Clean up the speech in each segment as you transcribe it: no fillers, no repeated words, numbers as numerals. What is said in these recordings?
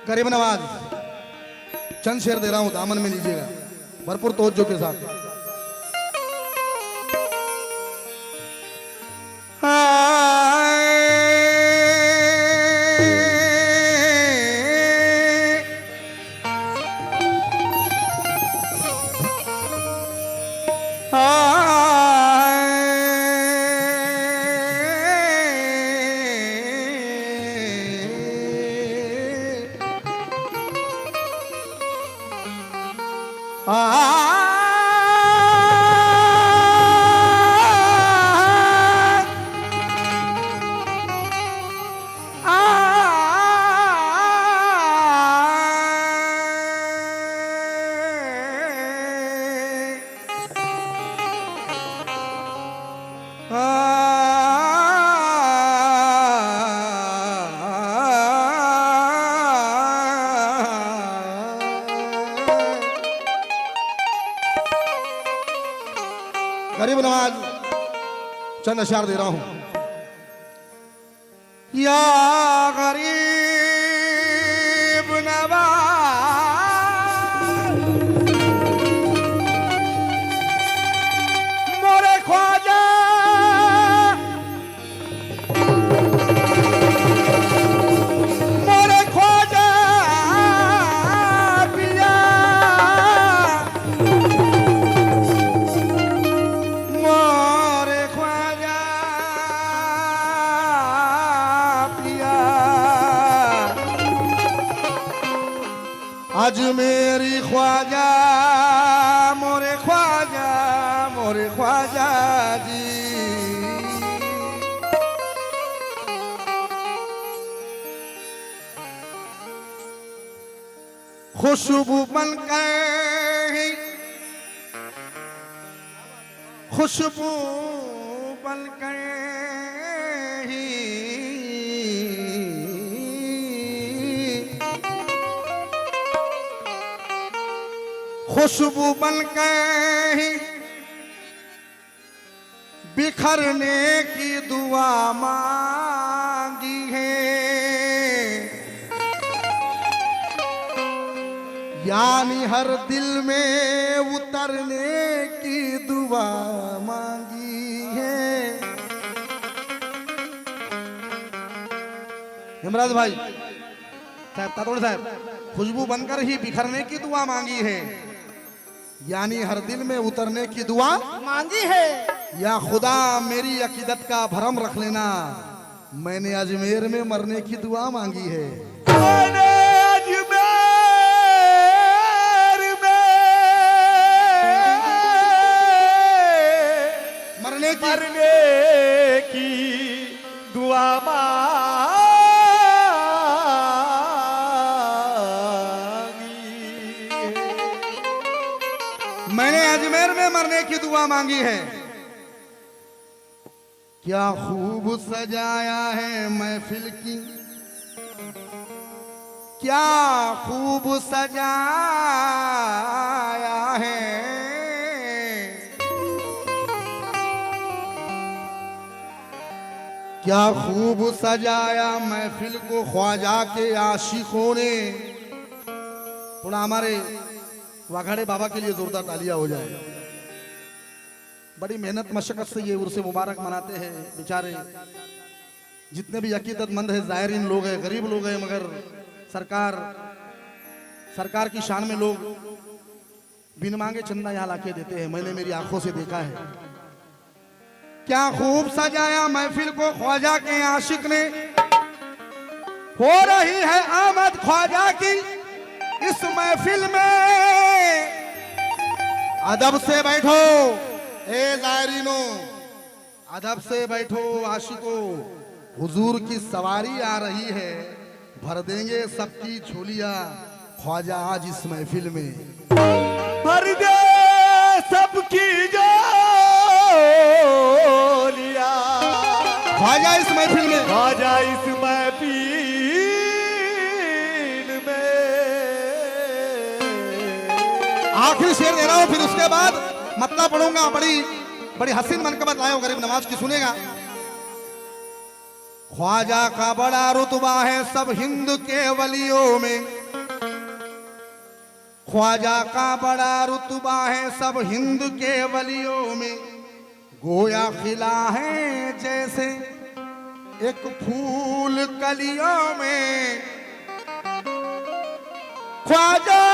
गरीब नवाज चंद शेर दे रहा हूं, दामन में लीजिएगा भरपूर तवज्जो के साथ। गरीब नवाज चंद अशार दे रहा हूं। या गरीब नवाज मोरे ख्वाजा मोरे ख्वाजा पिया मोरे ख्वाजा पिया आज मेरी ख्वाजा मोरे ख्वाजा जी खुशबू बनकर खुशबू बनकर खुशबू बनकर बिखरने की दुआ मांगी है, यानी हर दिल में उतरने की दुआ मांगी है। हिमराज भाई साहब, तातोड़ साहब, खुशबू बनकर ही बिखरने की दुआ मांगी है, यानी हर दिल में उतरने की दुआ मांगी है। या खुदा मेरी अकीदत का भरम रख लेना, मैंने अजमेर में मरने की दुआ मांगी है। मैंने अजमेर में मरने की दुआ मांगी है। मैंने अजमेर में मरने की दुआ मांगी है। क्या खूब सजाया है महफिल की, क्या खूब सजाया है, क्या खूब सजाया महफिल को ख्वाजा के आशिकों ने। थोड़ा हमारे वाघाड़े बाबा के लिए जोरदार तालियां हो जाए। बड़ी मेहनत मशक्कत से ये उर्से मुबारक मनाते हैं बेचारे, जितने भी अकीदतमंद है, ज़ायरीन लोग हैं, गरीब लोग हैं, मगर सरकार की शान में लोग बिन मांगे चंदा यहाँ लाके देते हैं। मैंने मेरी आंखों से देखा है। क्या खूब सजाया महफिल को ख्वाजा के आशिक ने, हो रही है आमद ख्वाजा की इस महफिल में। अदब से बैठो ए ज़ायरीनो, अदब से बैठो आशिको, हुजूर की सवारी आ रही है, भर देंगे सबकी झोलियां ख्वाजा आज इस महफिल में। भर दे सबकी झोलियां ख्वाजा इस महफिल में, ख्वाजा इस महफिल में। आखिरी शेर दे रहा हूं, फिर उसके बाद मतलब पढ़ूंगा। बड़ी हसीन मनकबत लाए हो गरीब नवाज की, सुनेगा। ख्वाजा का बड़ा रुतबा है सब हिंद के वलियों में, ख्वाजा का बड़ा रुतबा है सब हिंद के वलियों में, गोया खिला है जैसे एक फूल कलियों में। ख्वाजा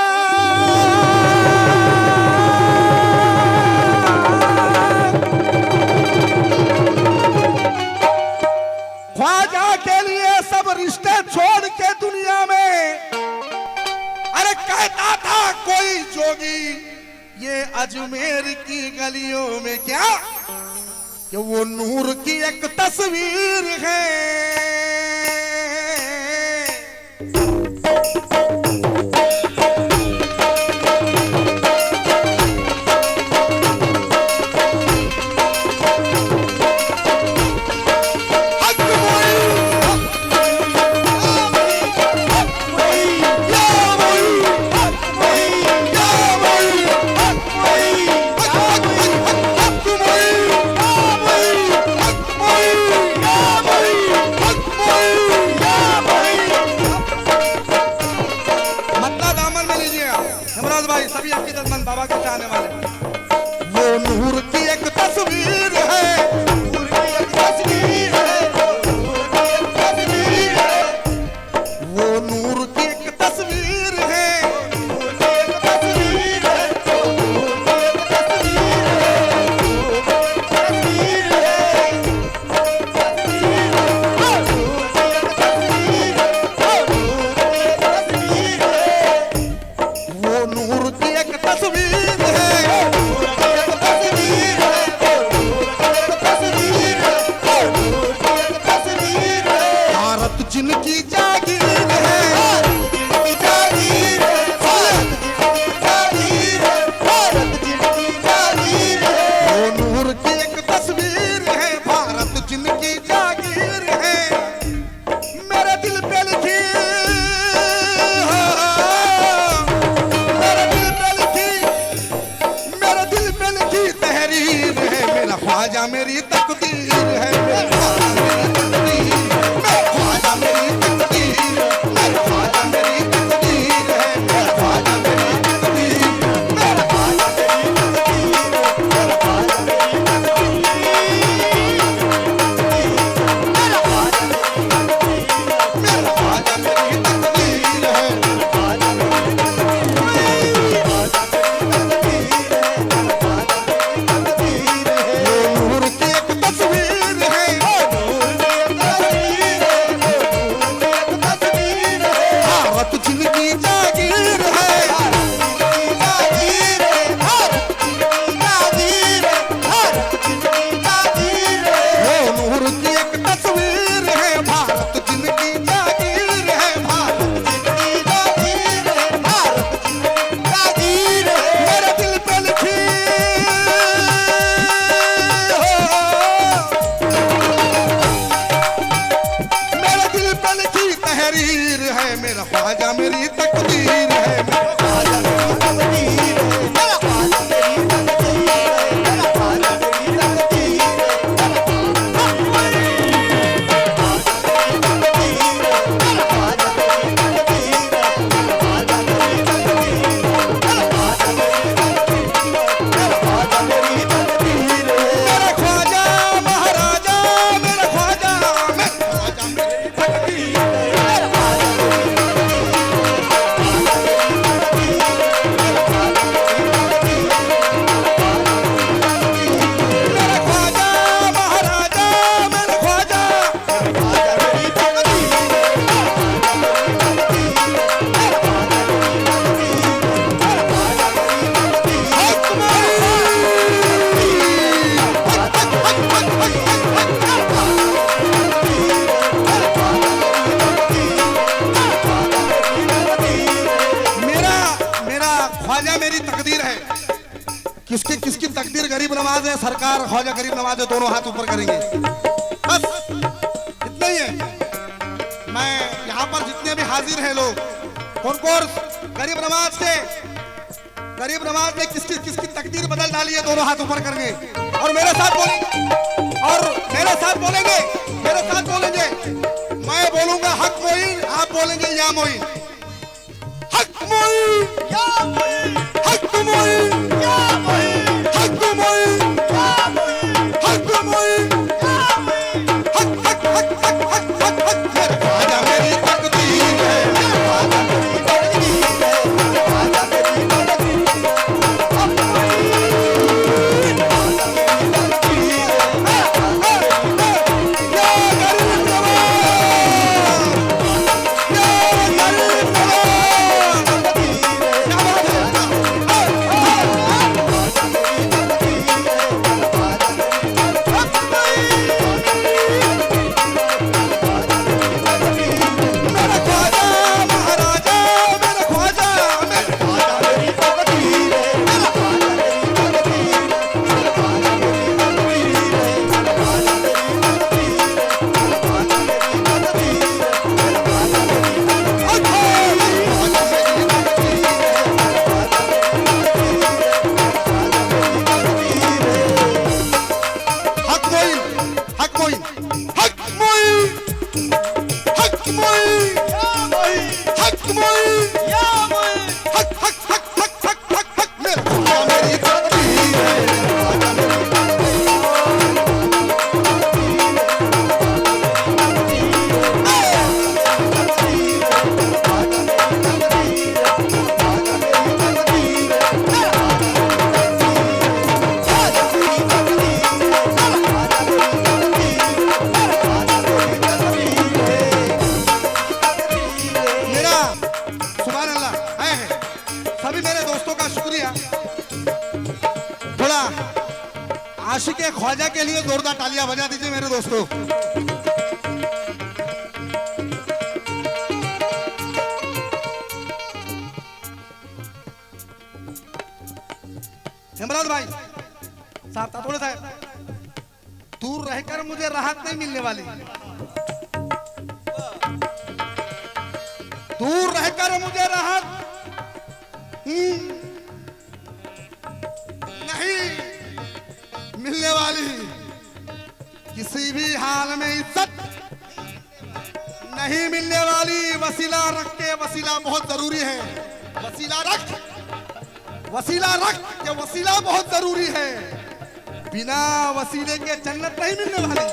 ख्वाजा के लिए सब रिश्ते छोड़ के दुनिया में, अरे कहता था कोई जोगी ये अजमेर की गलियों में क्या कि वो नूर की एक तस्वीर है। बाबा के चाहने वाले, वो नूर की एक तस्वीर है, नूर की एक तस्वीर है, वो नूर की एक तस्वीर है, नूर की एक तस्वीर है, नूर की एक तस्वीर है, तस्वीर है, वो नूर की एक तस्वीर है, भारत जिनकी जागीर है, वो नूर की एक तस्वीर है, भारत जिनकी जागीर है। मेरे दिल पे लिखी, तहरीर है, मेरा ख्वाजा मेरी तकदीर है, मेरा ख्वाजा मेरी तकदीर, मेरा ख्वाजा मेरी तकदीर है, मेरा ख्वाजा मेरी तकदीर, मेरा ख्वाजा मेरी तकदीर, मेरा ख्वाजा मेरी तकदीर, मेरा ख्वाजा मेरी तकदीर है। मेरा ख्वाजा मेरी तकदीर है, मेरा ख्वाजा मेरी तकदीर है, मेरा ख्वाजा मेरी तकदीर है, मेरा ख्वाजा मेरी तकदीर है, मेरा ख्वाजा मेरी तकदीर है, मेरा ख्वाजा मेरी तकदीर है, मेरा ख्वाजा मेरी तकदीर है, मेरा ख्वाजा मेरी तकदीर है, मेरा ख्वाजा महाराजा, मेरा ख्वाजा, मेरा ख्वाजा मेरी तकदीर है। ख्वाजा मेरी तकदीर है, किसकी किसकी तकदीर गरीब नवाज है, सरकार ख्वाजा गरीब नवाज है, दोनों हाथ ऊपर करेंगे, बस इतना ही है। मैं यहाँ पर जितने भी हाजिर हैं लोग, कौन कौन गरीब नवाज ने किसकी किसकी तकदीर बदल डाली है, दोनों हाथ ऊपर करेंगे और मेरे साथ बोलेंगे। और मेरे साथ बोलेंगे, मेरे साथ बोलेंगे। मैं बोलूंगा हक मोइन, आप बोलेंगे या मोइन। हक मोइन, या मोइन, हक मोइन, या मोइन, हक मोइन, या मोइन, हक मोइन, या मोइन। हक हक हक हक हक हक हक। मेरे ख्वाजा मेरी तकदीर है, मेरे ख्वाजा मेरी तकदीर है, मेरे ख्वाजा मेरी तकदीर है। हक मोइन, ख्वाजा मेरी तकदीर है। या गरीब नवाज, या गरीब नवाज, क्या बात है? मेरा ख्वाजा महाराजा, मेरा ख्वाजा, मेरा ख्वाजा मेरी तकदीर है, मेरा ख्वाजा मेरी तकदीर है, मेरा ख्वाजा मेरी तकदीर है, मेरा ख्वाजा मेरी तकदीर है, मेरा ख्वाजा मेरी तकदीर है, मेरा ख्वाजा मेरी तकदीर है। हक मोइन, हक मोइन, हक मोइन, हक मोइन, या मोइन, हक मोइन, या मोइन। हक हक हक हक हक हक हक। मेरा ख्वाजा मेरी तकदीर है, मेरा ख्वाजा मेरी मेरा सुभान अल्लाह है। सभी मेरे दोस्तों का शुक्रिया। थोड़ा आशिक ख्वाजा के लिए जोरदार तालियां बजा दीजिए मेरे दोस्तों। हेमराज भाई साहब, तातोड़े साहब, दूर रहकर मुझे राहत नहीं मिलने वाली। दूर रहकर मुझे राहत नहीं मिलने वाली। किसी भी हाल में इज्जत नहीं मिलने वाली। वसीला रख के, वसीला बहुत जरूरी है। वसीला रख, वसीला रख, ये वसीला बहुत जरूरी है। बिना वसीले के जन्नत नहीं मिलने वाली।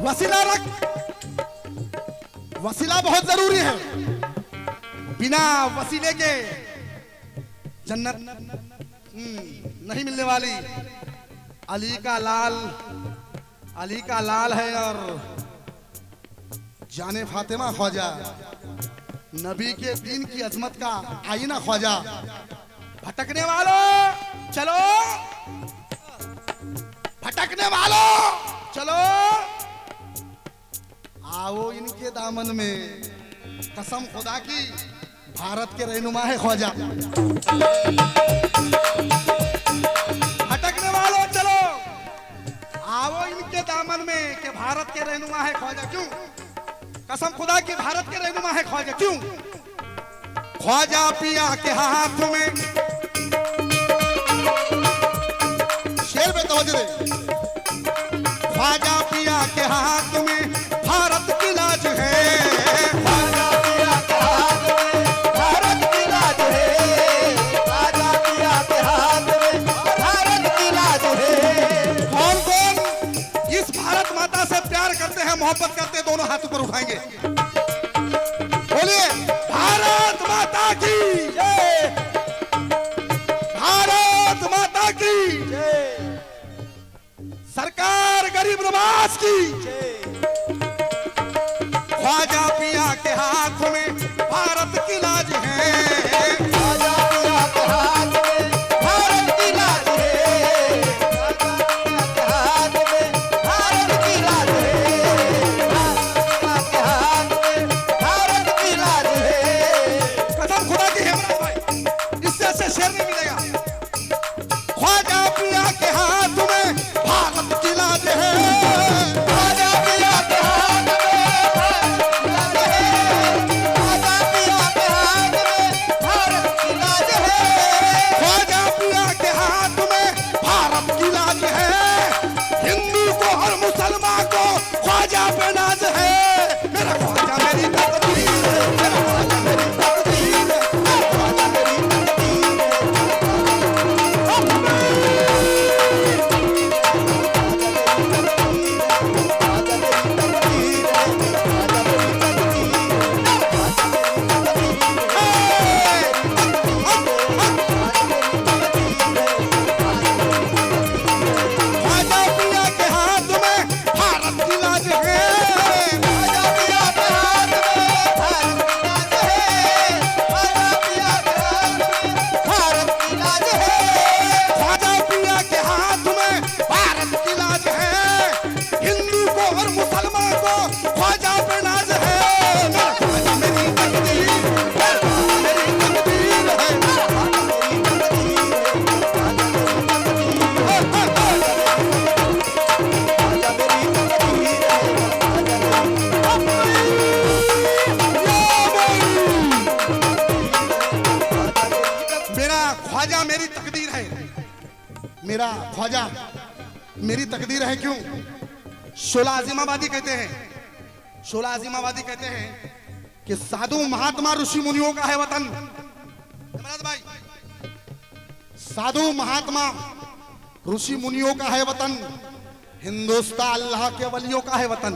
वसीला रख, वसीला बहुत जरूरी है। बिना वसीले के जन्नत नहीं मिलने वाली। अली का लाल, अली का लाल है और जाने फातिमा ख्वाजा, नबी के दीन की अजमत का आईना ख्वाजा। भटकने वालों चलो, भटकने वालों चलो, आओ इनके दामन में। कसम खुदा की, भारत के रहनुमा है ख्वाजा। भटकने वालों चलो, आओ इनके दामन में कि भारत के रहनुमा है ख्वाजा। क्यों? कसम खुदा की, भारत के रहनुमा है ख्वाजा। क्यों? ख्वाजा पिया के हाथ में, शेर पे तवज्जो दे। ख्वाजा पिया के हाथ में भारत की लाज है। ख्वाजा पिया के हाथ में भारत की लाज है। ख्वाजा पिया के हाथ में भारत की लाज है। कौन कौन इस भारत माता से प्यार करते हैं, मोहब्बत करते हैं, दोनों हाथ ऊपर उठाएंगे। बोलिए भारत माता की जय, भारत माता की जय, सरकार गरीब नवाज की। जय। ख्वाजा पिया के हाथ में भारत की लाज है। ख्वाजा पिया के हाथ में भारत की लाज है। ख्वाजा पिया के हाथ में भारत की लाज है। ख्वाजा पिया के हाथ में भारत की लाज है। कसम खुदा की, हेमराज भाई, इससे अच्छा शेर नहीं मिलेगा। ख्वाजा पिया के हाथ में भारत की लाज है। ख्वाजा मेरी तकदीर है, मेरा ख्वाजा मेरी तकदीर है। क्यों? शोला आजिमाबादी कहते हैं, शोला आजिमाबादी कहते हैं कि साधु महात्मा ऋषि मुनियों का है वतन। महाराज भाई, साधु महात्मा ऋषि मुनियों का है वतन, हिंदुस्तान अल्लाह के वलियों का है वतन।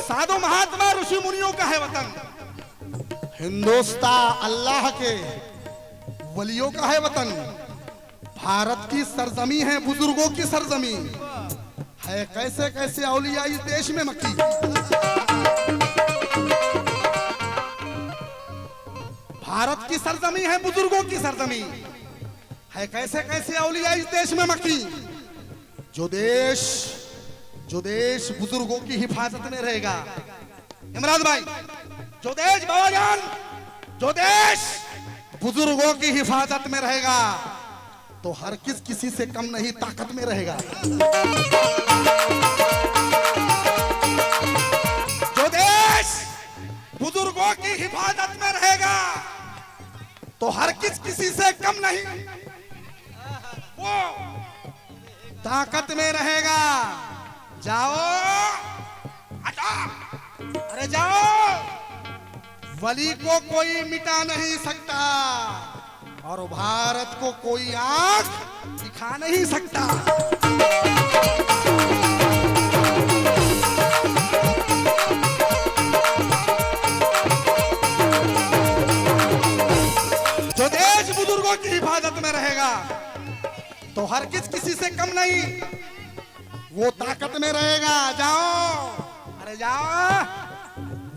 साधु महात्मा ऋषि मुनियों का है वतन, हिंदुस्तान अल्लाह के वलियों का है वतन। भारत की सरजमी है, बुजुर्गों की सरजमी है। कैसे कैसे औलिया इस देश में मक्की। भारत की सरजमी है, बुजुर्गों की सरजमी है। कैसे कैसे औलिया इस देश में मक्की। जो देश बुजुर्गों की हिफाजत में रहेगा, इमरान भाई, जो देश बाबा जान, जो देश बुजुर्गों की हिफाजत में रहेगा तो हर किसी से कम नहीं ताकत में रहेगा। जो देश बुजुर्गों की हिफाजत में रहेगा तो हर किसी से कम नहीं, वो ताकत में रहेगा। जाओ, अरे जाओ, वली को कोई मिटा नहीं सकता और भारत को कोई आंख दिखा नहीं सकता। जो देश बुजुर्गों की हिफाजत में रहेगा तो हर किसी से कम नहीं, वो ताकत में रहेगा। जाओ, अरे जाओ,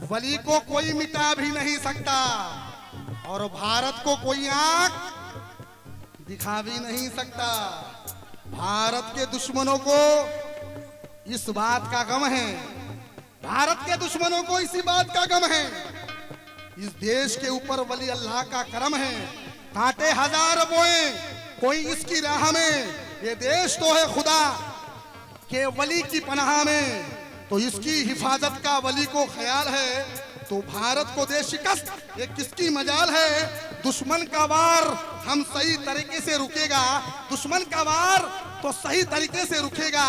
वली को कोई मिटा भी नहीं सकता और भारत को कोई आंख दिखा भी नहीं सकता। भारत के दुश्मनों को इस बात का गम है, भारत के दुश्मनों को इसी बात का गम है। इस देश के ऊपर वली अल्लाह का करम है। कांटे हजार बोए कोई इसकी राह में, ये देश तो है खुदा के वली की पनाह में, तो इसकी हिफाजत का वली को ख्याल है। तो भारत को दे शिकस्त, ये किसकी मजाल है। दुश्मन का वार हम सही तरीके से रुकेगा, दुश्मन का वार तो सही तरीके से रुकेगा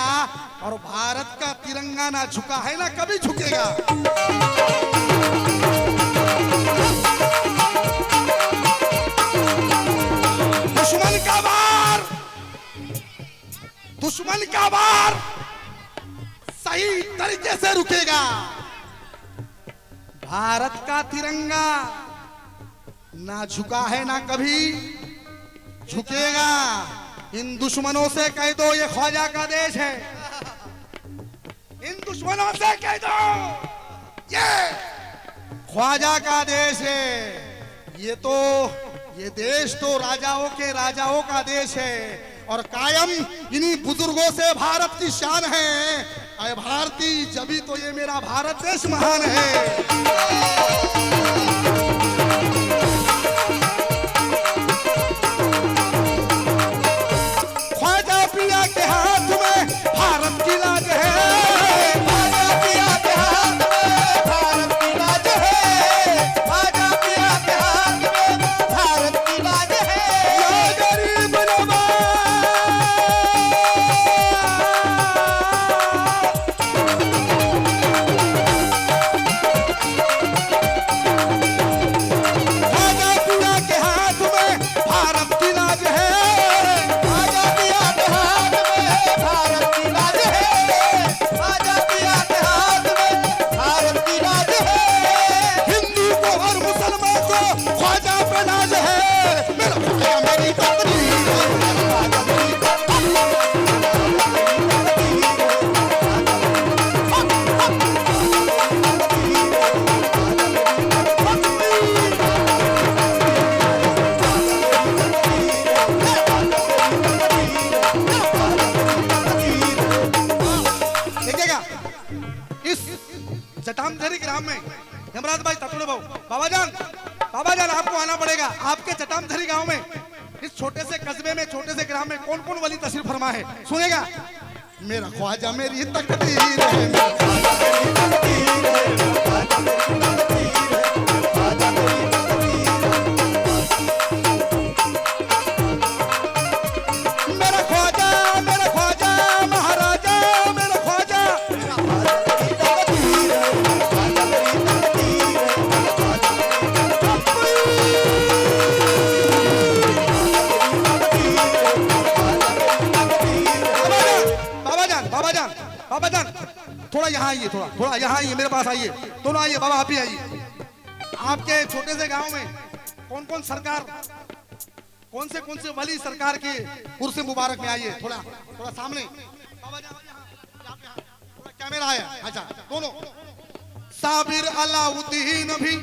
और भारत का तिरंगा ना झुका है ना कभी झुकेगा। दुश्मन का वार, दुश्मन का वार सही तरीके से रुकेगा। भारत का तिरंगा ना झुका है ना कभी झुकेगा। इन दुश्मनों से कह दो ये ख्वाजा का देश है, इन दुश्मनों से कह दो ये ख्वाजा का देश है। ये देश तो राजाओं के राजाओं का देश है और कायम इन्हीं बुजुर्गों से भारत की शान है। अय भारती, जभी तो ये मेरा भारत देश महान है। ख्वाजा पिया के हाथ में भारत की लाज है, ख्वाजा पिया के हाथ में भारत की लाज है, ख्वाजा पिया के हाथ में भारत की लाज है। या गरीब नवाज, जटामझरी ग्राम में हेमराज भाई ततुड़े बाबा जान आपको आना पड़ेगा। आपके जटामझरी गांव में इस छोटे से कस्बे में, छोटे से ग्राम में कौन कौन वली तशरीफ फरमा है, सुनेगा। मेरा ख्वाजा मेरी तकदीर है, मेरा ख्वाजा मेरी तकदीर है, मेरा ख्वाजा मेरी तकदीर है, मेरा ख्वाजा मेरी तकदीर है। मेरा ख्वाजा महाराजा, मेरा ख्वाजा मेरी तकदीर है, मेरा ख्वाजा मेरी तकदीर है, मेरा ख्वाजा बाबा जान थोड़ा यहाँ आइए, थोड़ा यहाँ आइए, मेरे पास आइए, दोनों आइए बाबा, आप ही आइए। आपके छोटे से गांव में कौन कौन सरकार, कौन से वली सरकार के उर्स मुबारक में आइए, थोड़ा सामने बाबा जान, थोड़ा कैमरा आया, अच्छा दोनों। साबिर अलाउद्दीन भी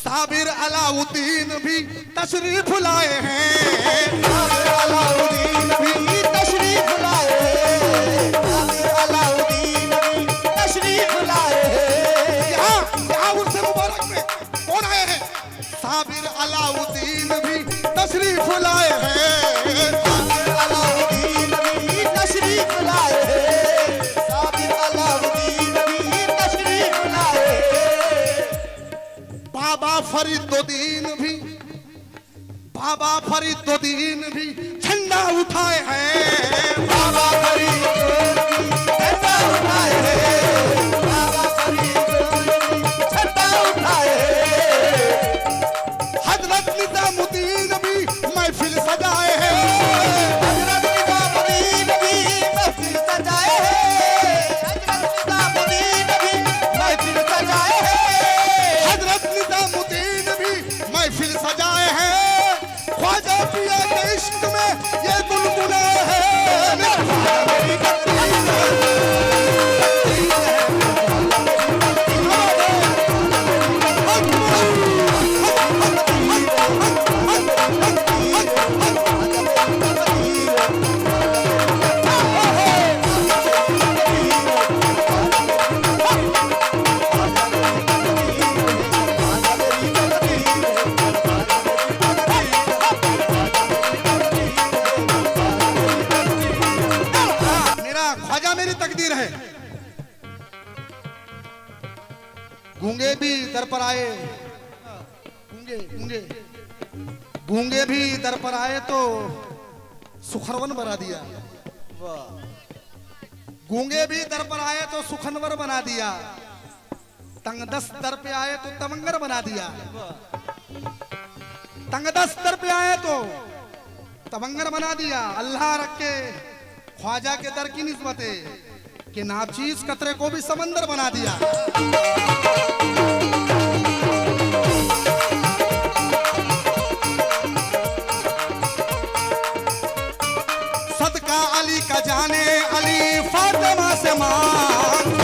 साबिर अलाउद्दीन भी तशरीफ लाए हैं, साबिर अलाउद्दीन भी तशरीफ लाए हैं, साबिर अलाउद्दीन भी तशरीफ लाए हैं। यहाँ उर्स मुबारक में कौन आए हैं? साबिर अलाउद्दीन भी तशरीफ लाए हैं, साबिर अलाउद्दीन भी तशरीफ लाए हैं, साबिर अलाउद्दीन भी तशरीफ लाए हैं। बाबा फरीदुद्दीन भी झंडा उठाए हैं, बाबा फरीदुद्दीन झंडा उठाए हैं, बाबा फरीदुद्दीन झंडा उठाए हैं। हजरत निजामुद्दीन भी महफिल सजाए हैं, हजरत निजामुद्दीन भी महफिल सजाए हैं, हजरत निजामुद्दीन भी महफिल सजाए हैं, हजरत निजामुद्दीन भी महफिल सजाए हैं। ख्वाजा पिया के इश्क में ये गुलगुला है, मेरा ख्वाजा मेरी तकदीर है। गूंगे भी दर पर आए, गूंगे भी दर पर आए तो सुखरवन बना दिया, गूंगे भी दर पर आए तो सुखनवर बना दिया, तंगदस्त दर पे आए तो तमंगर बना दिया, तंगदस्त दर पे आए तो तमंगर बना दिया। अल्लाह रखे ख्वाजा के दर की निस्बते कि नाचीज कतरे को भी समंदर बना दिया। सदका अली का जाने अली फातिमा से मांग,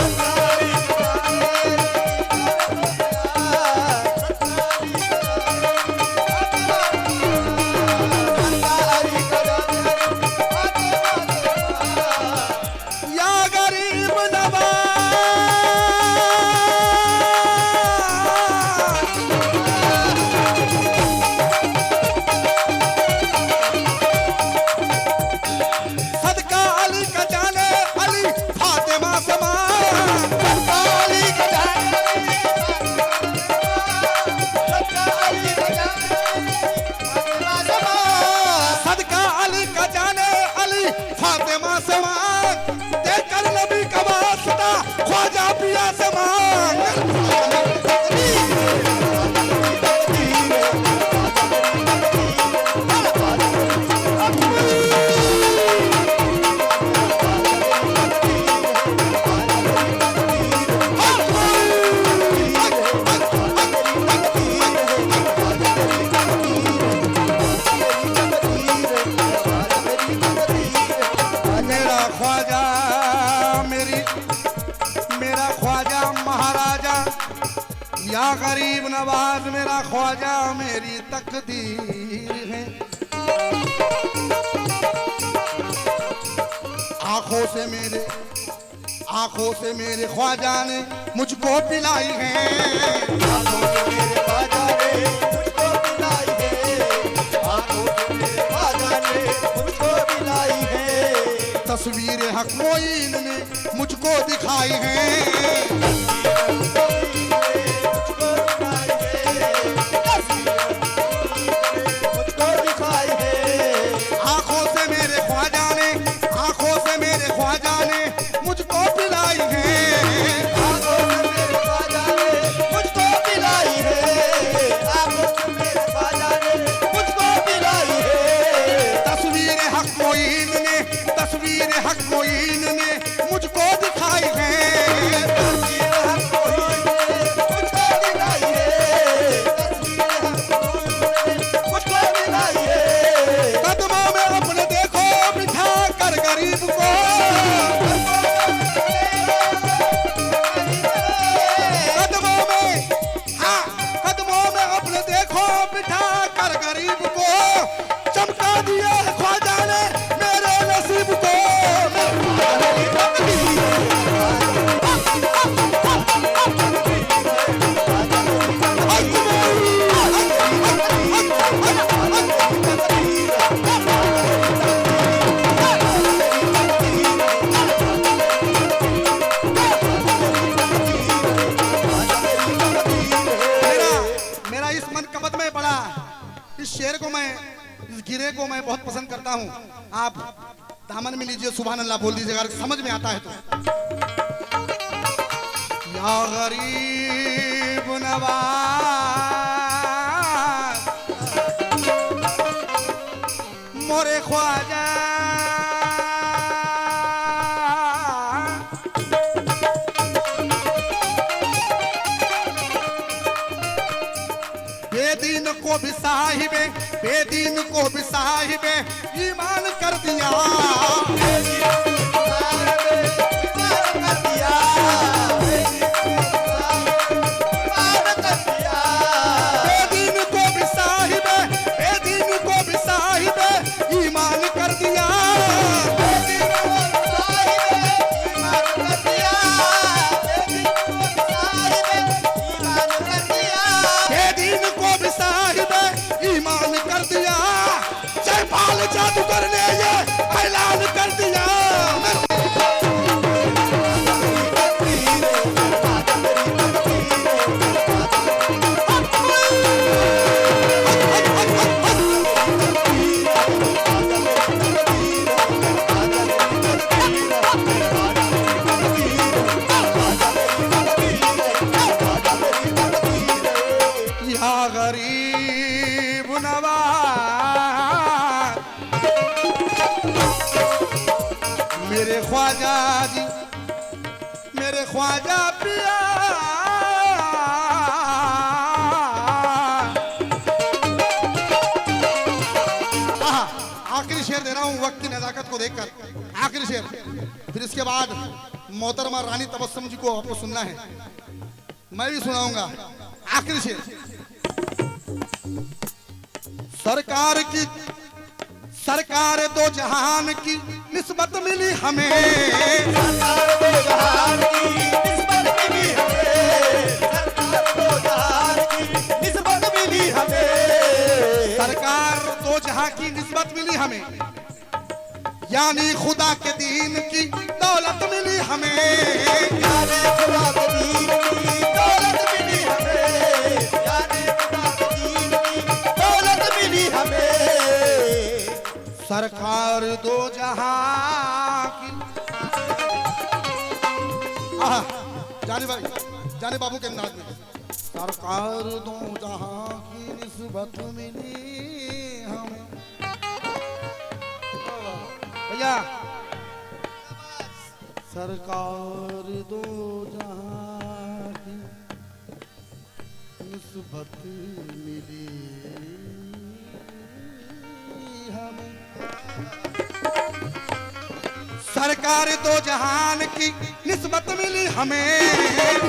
या गरीब नवाज मेरा ख्वाजा मेरी तकदीर है। आंखों से मेरे आंखों से मेरे ख्वाजा ने मुझको पिलाई है, आंखों से मेरे ख्वाजा ने मुझको पिलाई है, आंखों से मेरे ख्वाजा ने मुझको पिलाई है। तस्वीर हक मोइन ने मुझको दिखाई है, आंखों से मेरे ख्वाजा ने, आंखों से मेरे ख्वाजा ने मुझको पिलाई है, आंखों से मेरे ख्वाजा ने मुझको पिलाई है, आंखों से मेरे ख्वाजा ने मुझको पिलाई है। तस्वीर हक मोइन ने, तस्वीर हक मोइन ने मुझको दिखाई है, तस्वीर हक मोइन ने मुझको दिखाई है, तस्वीर हक मोइन ने मुझको दिखाई है। कदमों में अपने देखो बिठा कर गरीब को, कदमों में, हाँ कदमों में अपने देखो बिठा कर गरीब को, चमका दिया है ख्वाजा ने मेरे नसीब को। मेरा इस मनकबत में पड़ा, इस शेर को मैं, इस गिरे को मैं बहुत पसंद करता हूँ। आप दामन में लीजिए, सुभान अल्लाह बोल दीजिएगा, अगर समझ में आता है तो। या गरीब नवाज मोरे ख्वाजा, बेदीन को भी साहिबे, बेदीन को भी साहिबे ईमान कर दिया, बेदीन को भी साहिबे, बेदीन को भी साहिबे ईमान कर दिया, बेदीन को भी साहिबे ईमान कर दिया। जयपाल जादूगर ने ये ऐलान कर दिया, या गरीब नवाज मेरे ख्वाजा जी, मेरे ख्वाजा पिया, आखिरी शेर दे रहा हूं वक्त की नजाकत को देखकर, आखिरी शेर, फिर इसके बाद मोहतरमा रानी तबस्सुम जी को आपको सुनना है, मैं भी सुनाऊंगा। आखिरी शेर, सरकार की, सरकार दो जहान की निस्बत मिली हमें, सरकार दो जहान की निस्बत मिली हमें, सरकार दो जहान की निस्बत मिली हमें, सरकार दो जहां की निस्बत मिली हमें, यानी खुदा के दीन की दौलत मिली हमें, यानी खुदा के दीन की दौलत मिली हमें, यानी खुदा के दीन की दौलत मिली हमें। सरकार दो जहां की, जाने भाई, जाने बाबू के अंदाज में, सरकार दो जहां की निस्बत मिली हमें। भैया सरकार दो जहां की निस्बत मिली हमें, सरकार दो जहान की निस्बत मिली हमें,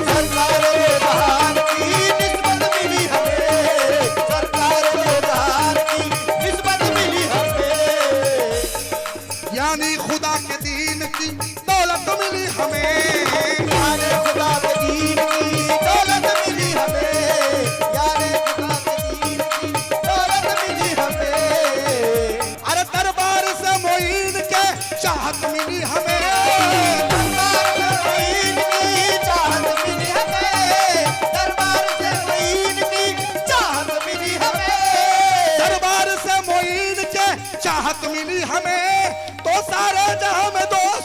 सरकार दो जहान की निस्बत मिली हमें, सरकार दो जहान की निस्बत मिली हमें, यानी खुदा के दीन की दौलत मिली हमें, यारे खुदा के दीन की दौलत मिली हमें, यारे खुदा के दीन की दौलत मिली हमें। अरे दरबार से मोइन के चाहत मिली हमें, दरबार से मोइन की चाहत मिली हमें, दरबार से मोइन की चाहत मिली हमें, दरबार से मोइन के चाहत मिली हमें, तो सारे जहां में दोस्त